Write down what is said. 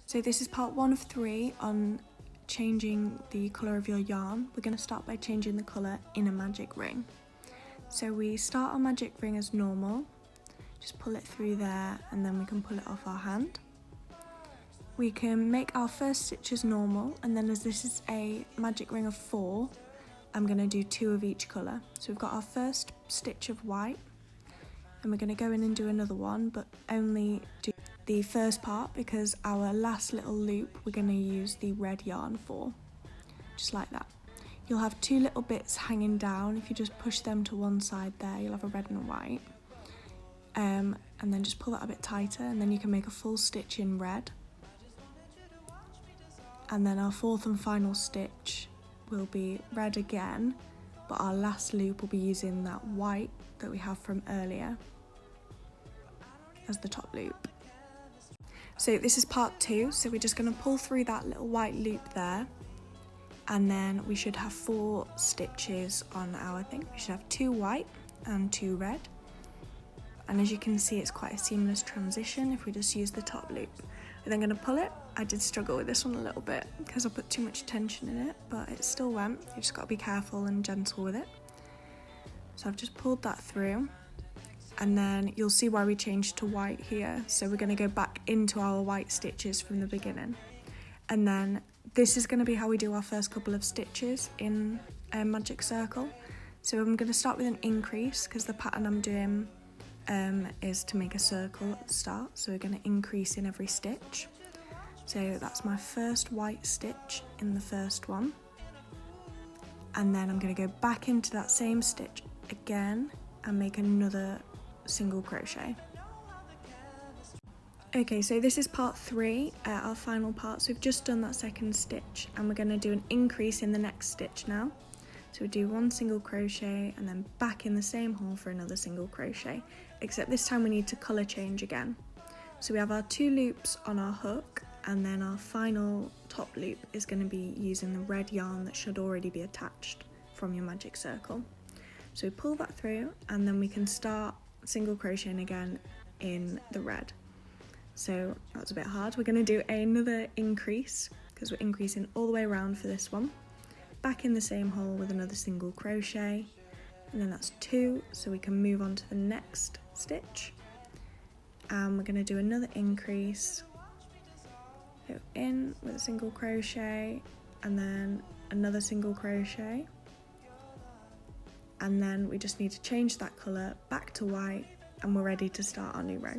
So this is part 1 of 3 on changing the colour of your yarn. We're going to start by changing the colour in a magic ring. So we start our magic ring as normal, just pull it through there and then we can pull it off our hand. We can make our first stitch as normal, and then as this is a magic ring of 4, I'm going to do 2 of each colour. So we've got our first stitch of white, and we're going to go in and do another one, but only do the first part because our last little loop we're going to use the red yarn for, just like that. You'll have 2 little bits hanging down. If you just push them to one side there, you'll have a red and a white. And then just pull that a bit tighter, and then you can make a full stitch in red. And then our 4th and final stitch will be red again, but our last loop will be using that white that we have from earlier as the top loop. So this is part 2, so we're just going to pull through that little white loop there, and then we should have 4 stitches on our thing. We should have 2 white and 2 red, and as you can see it's quite a seamless transition if we just use the top loop. We're then going to pull it. I did struggle with this one a little bit because I put too much tension in it, but it still went. You just got to be careful and gentle with it. So I've just pulled that through, and then you'll see why we changed to white here. So we're going to go back into our white stitches from the beginning, and then this is going to be how we do our first couple of stitches in a magic circle. So I'm going to start with an increase because the pattern I'm doing is to make a circle at the start, so we're going to increase in every stitch. So that's my first white stitch in the first one, and then I'm going to go back into that same stitch again and make another single crochet. Okay, so this is part 3, our final part. So we've just done that second stitch, and we're going to do an increase in the next stitch now. So we do 1 single crochet and then back in the same hole for another single crochet, except this time we need to colour change again. So we have our 2 loops on our hook, and then our final top loop is going to be using the red yarn that should already be attached from your magic circle. So we pull that through, and then we can start single crocheting again in the red. So that was a bit hard. We're going to do another increase because we're increasing all the way around for this one. Back in the same hole with another single crochet, and then that's 2, so we can move on to the next stitch. And we're going to do another increase, go in with a single crochet and then another single crochet, and then we just need to change that colour back to white, and we're ready to start our new row.